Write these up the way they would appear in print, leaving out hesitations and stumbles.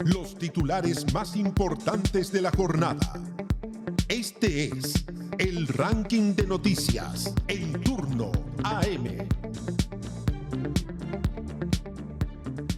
Los titulares más importantes de la jornada. Este es el ranking de noticias en turno AM.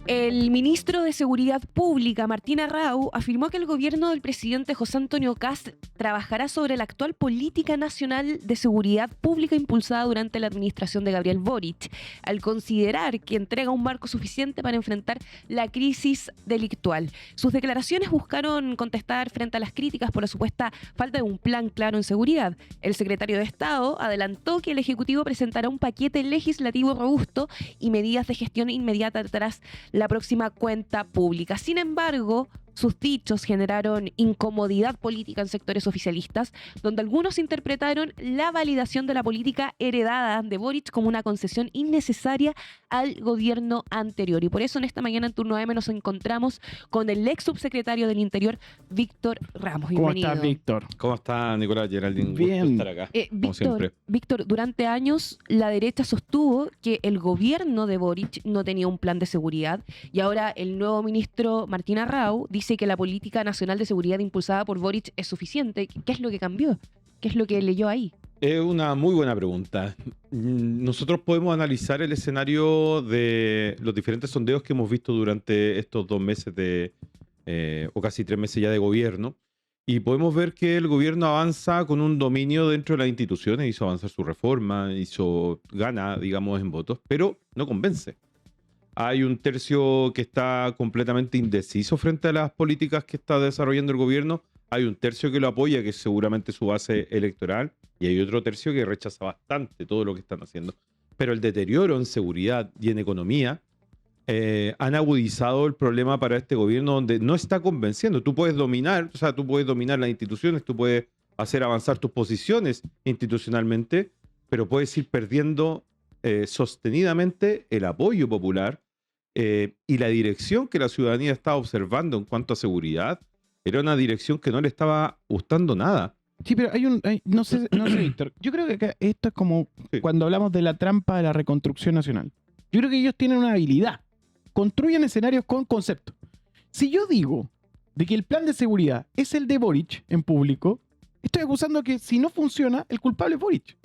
El ministro de Seguridad Pública, Martín Arrau, afirmó que el gobierno del presidente José Antonio Kast trabajará sobre la actual política nacional de seguridad pública impulsada durante la administración de Gabriel Boric, al considerar que entrega un marco suficiente para enfrentar la crisis delictual. Sus declaraciones buscaron contestar frente a las críticas por la supuesta falta de un plan claro en seguridad. El secretario de Estado adelantó que el Ejecutivo presentará un paquete legislativo robusto y medidas de gestión inmediata tras la próxima cuenta pública. Sin embargo, sus dichos generaron incomodidad política en sectores oficialistas, donde algunos interpretaron la validación de la política heredada de Boric como una concesión innecesaria al gobierno anterior. Y por eso en esta mañana en Turno AM nos encontramos con el ex subsecretario del Interior, Víctor Ramos. Bienvenido. ¿Cómo estás, Víctor? ¿Cómo está, Nicolás Geraldine? Bien. Gusto estar acá, como siempre. Víctor, durante años la derecha sostuvo que el gobierno de Boric no tenía un plan de seguridad y ahora el nuevo ministro Martín Arrau dice que la política nacional de seguridad impulsada por Boric es suficiente. ¿Qué es lo que cambió? ¿Qué es lo que leyó ahí? Es una muy buena pregunta. Nosotros podemos analizar el escenario de los diferentes sondeos que hemos visto durante estos 2 meses o casi 3 meses ya de gobierno, y podemos ver que el gobierno avanza con un dominio dentro de las instituciones, hizo avanzar su reforma, gana, digamos, en votos, pero no convence. Hay un tercio que está completamente indeciso frente a las políticas que está desarrollando el gobierno. Hay un tercio que lo apoya, que es seguramente su base electoral, y hay otro tercio que rechaza bastante todo lo que están haciendo. Pero el deterioro en seguridad y en economía han agudizado el problema para este gobierno, donde no está convenciendo. Tú puedes dominar las instituciones, tú puedes hacer avanzar tus posiciones institucionalmente, pero puedes ir perdiendo sostenidamente el apoyo popular y la dirección que la ciudadanía estaba observando en cuanto a seguridad era una dirección que no le estaba gustando nada. Sí, pero no sé, Víctor. Yo creo que acá esto es como cuando hablamos de la trampa de la reconstrucción nacional. Yo creo que ellos tienen una habilidad. Construyen escenarios con conceptos. Si yo digo de que el plan de seguridad es el de Boric en público, estoy acusando que si no funciona, el culpable es Boric.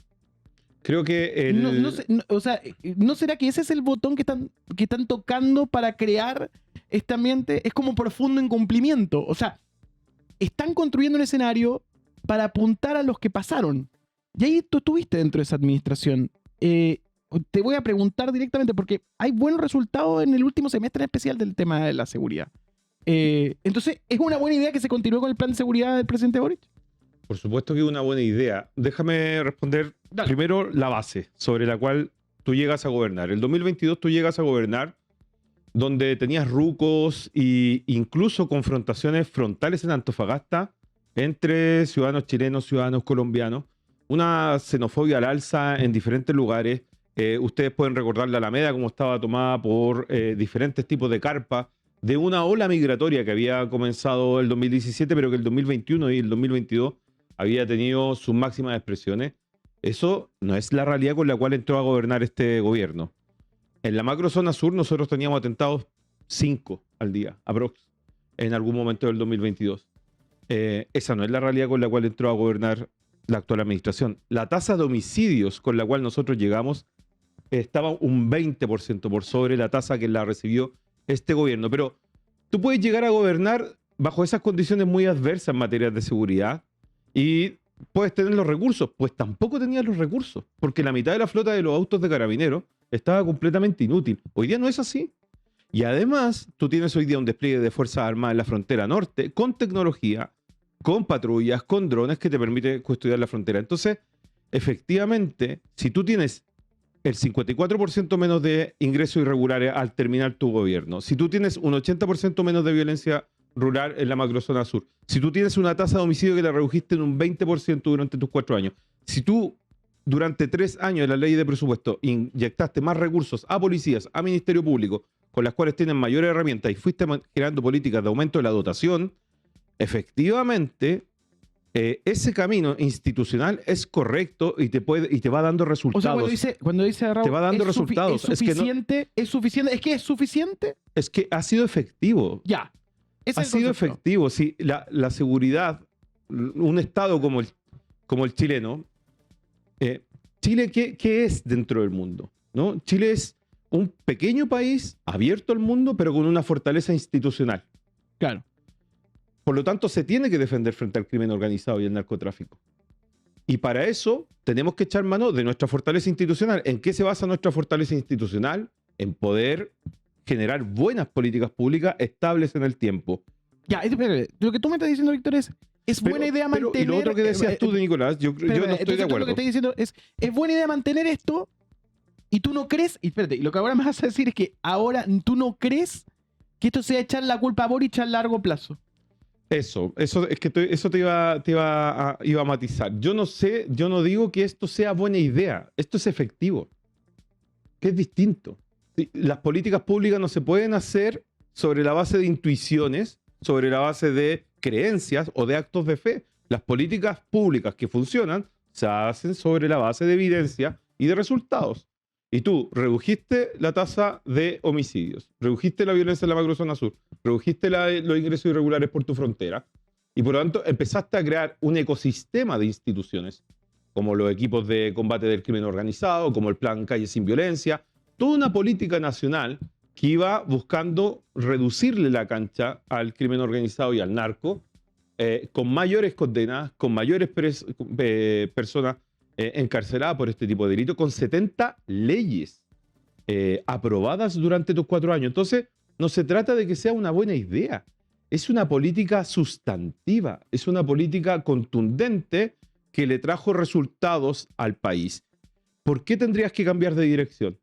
Creo que ¿no será que ese es el botón que están tocando para crear este ambiente? Es como profundo incumplimiento. O sea, están construyendo un escenario para apuntar a los que pasaron. Y ahí tú estuviste dentro de esa administración. Te voy a preguntar directamente porque hay buenos resultados en el último semestre, en especial del tema de la seguridad. Entonces, ¿es una buena idea que se continúe con el plan de seguridad del presidente Boric? Por supuesto que es una buena idea. Déjame responder primero la base sobre la cual tú llegas a gobernar. El 2022 tú llegas a gobernar donde tenías rucos e incluso confrontaciones frontales en Antofagasta entre ciudadanos chilenos, ciudadanos colombianos, una xenofobia al alza en diferentes lugares. Ustedes pueden recordar la Alameda como estaba tomada por diferentes tipos de carpas, de una ola migratoria que había comenzado el 2017, pero que el 2021 y el 2022 había tenido sus máximas expresiones. Eso no es la realidad con la cual entró a gobernar este gobierno. En la macrozona sur nosotros teníamos atentados 5 al día, aprox, en algún momento del 2022. Esa no es la realidad con la cual entró a gobernar la actual administración. La tasa de homicidios con la cual nosotros llegamos estaba un 20% por sobre la tasa que la recibió este gobierno. Pero tú puedes llegar a gobernar bajo esas condiciones muy adversas en materia de seguridad y puedes tener los recursos. Pues tampoco tenías los recursos, porque la mitad de la flota de los autos de carabineros estaba completamente inútil. Hoy día no es así. Y además, tú tienes hoy día un despliegue de Fuerzas Armadas en la frontera norte, con tecnología, con patrullas, con drones que te permite custodiar la frontera. Entonces, efectivamente, si tú tienes el 54% menos de ingresos irregulares al terminar tu gobierno, si tú tienes un 80% menos de violencia rural en la macrozona sur, si tú tienes una tasa de homicidio que la redujiste en un 20% durante tus 4 años, si tú durante 3 años de la ley de presupuesto inyectaste más recursos a policías, a Ministerio Público, con las cuales tienen mayores herramientas y fuiste generando políticas de aumento de la dotación, efectivamente ese camino institucional es correcto y te va dando resultados. O sea, cuando dice Raúl, te va dando resultados. ¿Es suficiente? ¿Es suficiente? ¿Es que es suficiente? Es que ha sido efectivo. Ya. Ese Ha es el sido concepto. efectivo. Sí, la seguridad, un Estado como el chileno, Chile, ¿qué es dentro del mundo? ¿No? Chile es un pequeño país abierto al mundo, pero con una fortaleza institucional. Claro. Por lo tanto, se tiene que defender frente al crimen organizado y el narcotráfico. Y para eso tenemos que echar mano de nuestra fortaleza institucional. ¿En qué se basa nuestra fortaleza institucional? En poder generar buenas políticas públicas estables en el tiempo. Ya, espérate, lo que tú me estás diciendo, Víctor, es buena idea mantener... Y lo otro que decías tú, de Nicolás, yo no estoy de entonces tú acuerdo. lo que estás diciendo es buena idea mantener esto y tú no crees... Y espérate, y lo que ahora me vas a decir es que ahora tú no crees que esto sea echar la culpa a Boric a largo plazo. Eso es que eso te iba a matizar. Yo no digo que esto sea buena idea. Esto es efectivo, que es distinto. Sí, las políticas públicas no se pueden hacer sobre la base de intuiciones, sobre la base de creencias o de actos de fe. Las políticas públicas que funcionan se hacen sobre la base de evidencia y de resultados. Y tú redujiste la tasa de homicidios, redujiste la violencia en la macrozona sur, redujiste los ingresos irregulares por tu frontera y por lo tanto empezaste a crear un ecosistema de instituciones como los equipos de combate del crimen organizado, como el plan Calle Sin Violencia, toda una política nacional que iba buscando reducirle la cancha al crimen organizado y al narco, con mayores condenas, con mayores personas encarceladas por este tipo de delitos, con 70 leyes aprobadas durante estos 4 años. Entonces, no se trata de que sea una buena idea, es una política sustantiva, es una política contundente que le trajo resultados al país. ¿Por qué tendrías que cambiar de dirección?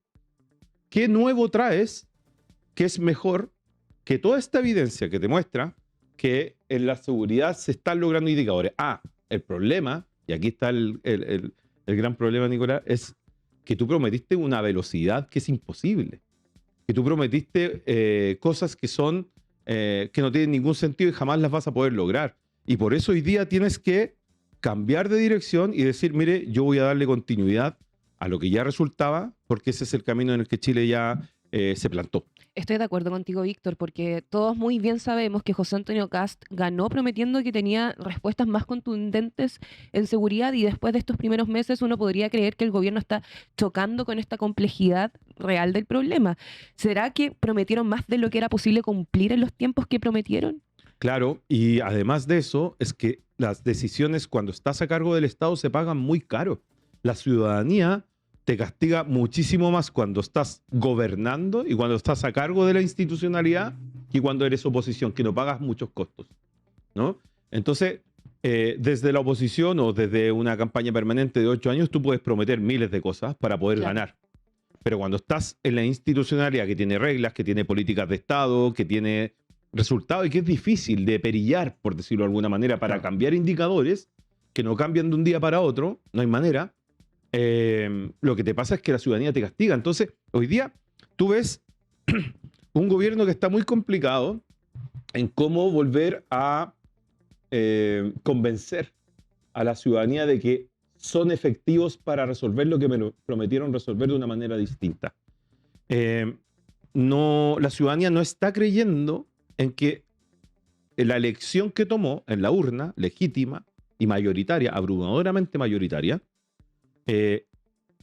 ¿Qué nuevo traes que es mejor que toda esta evidencia que te muestra que en la seguridad se están logrando indicadores? El problema, y aquí está el gran problema, Nicolás, es que tú prometiste una velocidad que es imposible. Que tú prometiste cosas que no tienen ningún sentido y jamás las vas a poder lograr. Y por eso hoy día tienes que cambiar de dirección y decir, mire, yo voy a darle continuidad a lo que ya resultaba, porque ese es el camino en el que Chile ya se plantó. Estoy de acuerdo contigo, Víctor, porque todos muy bien sabemos que José Antonio Kast ganó prometiendo que tenía respuestas más contundentes en seguridad y después de estos primeros meses uno podría creer que el gobierno está chocando con esta complejidad real del problema. ¿Será que prometieron más de lo que era posible cumplir en los tiempos que prometieron? Claro, y además de eso, es que las decisiones cuando estás a cargo del Estado se pagan muy caro. La ciudadanía te castiga muchísimo más cuando estás gobernando y cuando estás a cargo de la institucionalidad que cuando eres oposición, que no pagas muchos costos, ¿no? Entonces, desde la oposición o desde una campaña permanente de 8 años, tú puedes prometer miles de cosas para poder ganar. Pero cuando estás en la institucionalidad que tiene reglas, que tiene políticas de Estado, que tiene resultados y que es difícil de perillar, por decirlo de alguna manera, para cambiar indicadores que no cambian de un día para otro, no hay manera. Lo que te pasa es que la ciudadanía te castiga. Entonces, hoy día tú ves un gobierno que está muy complicado en cómo volver a convencer a la ciudadanía de que son efectivos para resolver lo que me prometieron resolver de una manera distinta. La ciudadanía no está creyendo en que la elección que tomó en la urna, legítima y mayoritaria, abrumadoramente mayoritaria,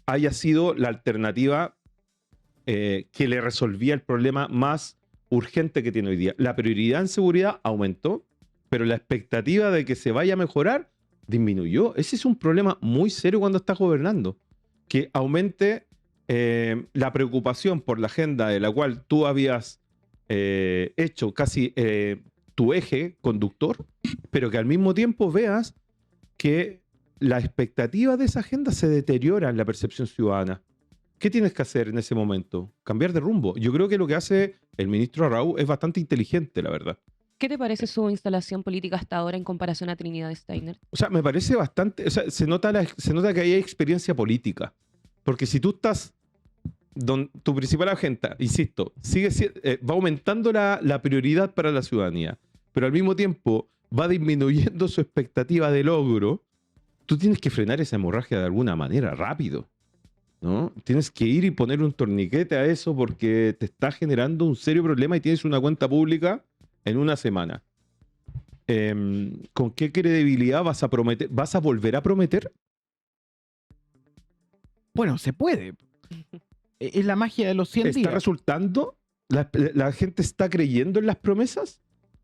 haya sido la alternativa que le resolvía el problema más urgente que tiene hoy día. La prioridad en seguridad aumentó, pero la expectativa de que se vaya a mejorar disminuyó. Ese es un problema muy serio cuando estás gobernando. Que aumente la preocupación por la agenda de la cual tú habías hecho casi tu eje conductor, pero que al mismo tiempo veas que la expectativa de esa agenda se deteriora en la percepción ciudadana. ¿Qué tienes que hacer en ese momento? Cambiar de rumbo. Yo creo que lo que hace el ministro Arrau es bastante inteligente, la verdad. ¿Qué te parece su instalación política hasta ahora en comparación a Trinidad Steiner? O sea, me parece bastante... O sea, se nota que ahí hay experiencia política. Porque si tú estás... tu principal agenda, insisto, va aumentando la prioridad para la ciudadanía, pero al mismo tiempo va disminuyendo su expectativa de logro, tú tienes que frenar esa hemorragia de alguna manera, rápido, ¿no? Tienes que ir y poner un torniquete a eso porque te está generando un serio problema y tienes una cuenta pública en una semana, ¿con qué credibilidad vas a prometer? ¿Vas a volver a prometer? Bueno, se puede. Es la magia de los 100 ¿Está días. resultando? ¿La gente está creyendo en las promesas?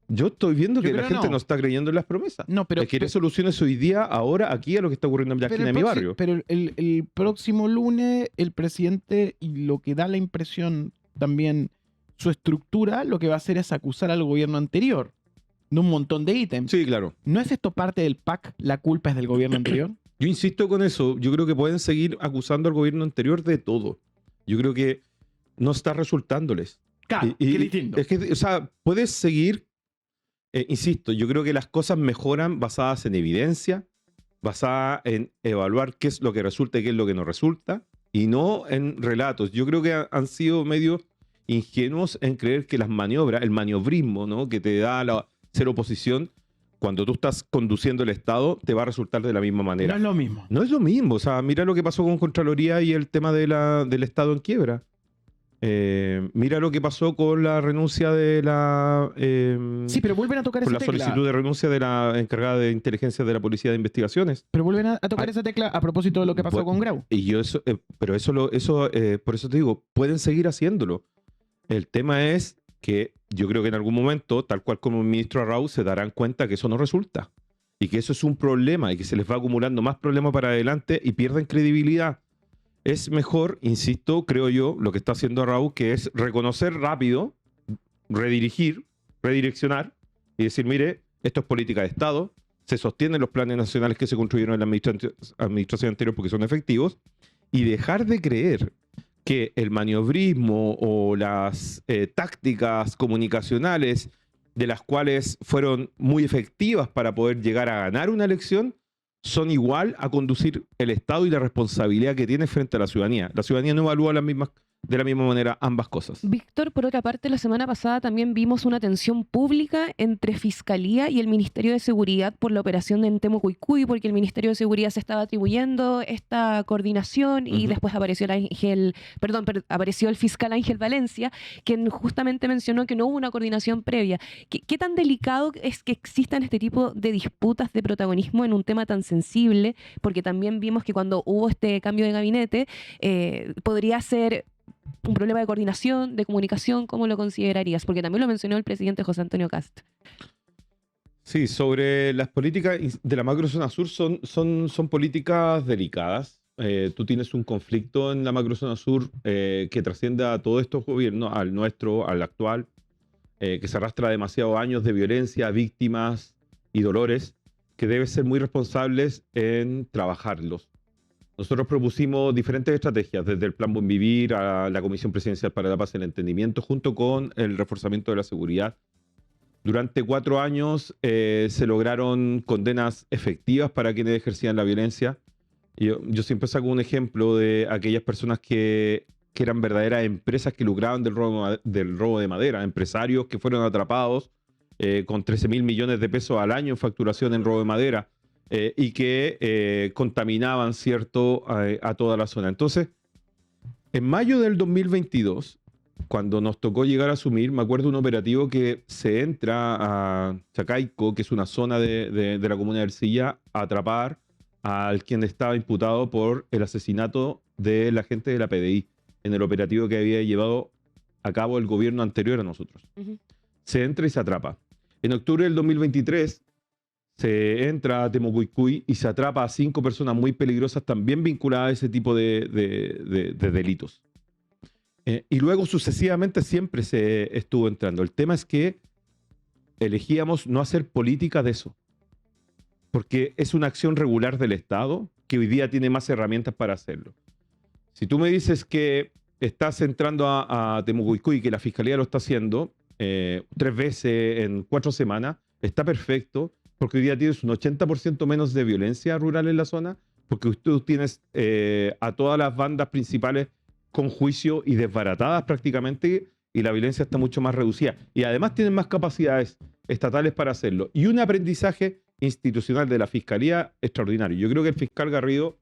Yo estoy viendo Yo que la creo gente no. no está creyendo en las promesas. No, pero, Quiere soluciones hoy día, ahora, aquí, a lo que está ocurriendo en la esquina de mi barrio. Pero el próximo lunes, el presidente, y lo que da la impresión también, su estructura, lo que va a hacer es acusar al gobierno anterior de un montón de ítems. Sí, claro. ¿No es esto parte del PAC? ¿La culpa es del gobierno anterior? Yo insisto con eso. Yo creo que pueden seguir acusando al gobierno anterior de todo. Yo creo que no está resultándoles. Claro, qué distinto. Es que, o sea, puedes seguir, insisto, yo creo que las cosas mejoran basadas en evidencia, basadas en evaluar qué es lo que resulta y qué es lo que no resulta, y no en relatos. Yo creo que han sido medio ingenuos en creer que las maniobras, el maniobrismo, ¿no?, que te da ser oposición, cuando tú estás conduciendo el Estado, te va a resultar de la misma manera. No es lo mismo. No es lo mismo. O sea, mira lo que pasó con Contraloría y el tema del Estado en quiebra. Mira lo que pasó con la renuncia de la... Sí, pero vuelven a tocar con esa la tecla. solicitud de renuncia de la encargada de inteligencia de la Policía de Investigaciones. Pero vuelven a tocar esa tecla a propósito de lo que pasó Bueno, con Grau. Y yo eso, pero por eso te digo, pueden seguir haciéndolo. El tema es que yo creo que en algún momento, tal cual como el ministro Arrau, se darán cuenta que eso no resulta. Y que eso es un problema y que se les va acumulando más problemas para adelante y pierden credibilidad. Es mejor, insisto, creo yo, lo que está haciendo Arrau, que es reconocer rápido, redireccionar y decir, mire, esto es política de Estado, se sostienen los planes nacionales que se construyeron en la administración anterior porque son efectivos, y dejar de creer que el maniobrismo o las tácticas comunicacionales de las cuales fueron muy efectivas para poder llegar a ganar una elección son igual a conducir el Estado y la responsabilidad que tiene frente a la ciudadanía. La ciudadanía no evalúa de la misma manera ambas cosas. Víctor, por otra parte, la semana pasada también vimos una tensión pública entre Fiscalía y el Ministerio de Seguridad por la operación en Temucuicui, porque el Ministerio de Seguridad se estaba atribuyendo esta coordinación y después apareció apareció el fiscal Ángel Valencia, quien justamente mencionó que no hubo una coordinación previa. ¿Qué tan delicado es que existan este tipo de disputas de protagonismo en un tema tan sensible? Porque también vimos que cuando hubo este cambio de gabinete, podría ser un problema de coordinación, de comunicación. ¿Cómo lo considerarías? Porque también lo mencionó el presidente José Antonio Kast. Sí, sobre las políticas de la macrozona sur son políticas delicadas. Tú tienes un conflicto en la macrozona sur que trasciende a todos estos gobiernos, al nuestro, al actual, que se arrastra demasiados años de violencia, víctimas y dolores, que deben ser muy responsables en trabajarlos. Nosotros propusimos diferentes estrategias, desde el Plan Buen Vivir a la Comisión Presidencial para la Paz y el Entendimiento, junto con el reforzamiento de la seguridad. Durante 4 años se lograron condenas efectivas para quienes ejercían la violencia. Yo siempre saco un ejemplo de aquellas personas que eran verdaderas empresas que lucraban del robo de madera, empresarios que fueron atrapados con 13.000 millones de pesos al año en facturación en robo de madera. Y que contaminaban, ¿cierto?, a toda la zona. Entonces, en mayo del 2022, cuando nos tocó llegar a asumir, me acuerdo un operativo que se entra a Chacaico, que es una zona de la comuna de Ercilla, a atrapar al quien estaba imputado por el asesinato del agente de la PDI, en el operativo que había llevado a cabo el gobierno anterior a nosotros. Se entra y se atrapa. En octubre del 2023, se entra a Temucuicui y se atrapa a 5 personas muy peligrosas también vinculadas a ese tipo de delitos. Y luego sucesivamente siempre se estuvo entrando. El tema es que elegíamos no hacer política de eso, porque es una acción regular del Estado que hoy día tiene más herramientas para hacerlo. Si tú me dices que estás entrando a Temucuicui y que la Fiscalía lo está haciendo 3 veces en 4 semanas, está perfecto, porque hoy día tienes un 80% menos de violencia rural en la zona, porque tú tienes a todas las bandas principales con juicio y desbaratadas prácticamente, y la violencia está mucho más reducida. Y además tienen más capacidades estatales para hacerlo. Y un aprendizaje institucional de la Fiscalía extraordinario. Yo creo que el fiscal Garrido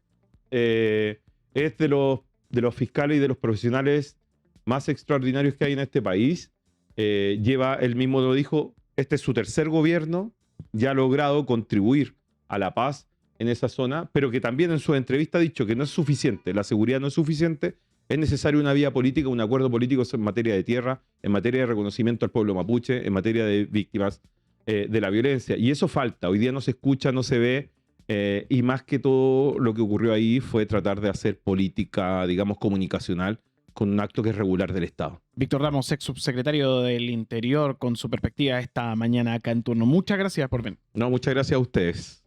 es de los fiscales y de los profesionales más extraordinarios que hay en este país. Él mismo lo dijo, Este es su tercer gobierno, ya ha logrado contribuir a la paz en esa zona, pero que también en su entrevista ha dicho que no es suficiente, la seguridad no es suficiente, es necesario una vía política, un acuerdo político en materia de tierra, en materia de reconocimiento al pueblo mapuche, en materia de víctimas de la violencia. Y eso falta, hoy día no se escucha, no se ve, y más que todo lo que ocurrió ahí fue tratar de hacer política, digamos, comunicacional con un acto que es regular del Estado. Víctor Ramos, ex subsecretario del Interior, con su perspectiva esta mañana acá en Turno. Muchas gracias por venir. No, muchas gracias a ustedes.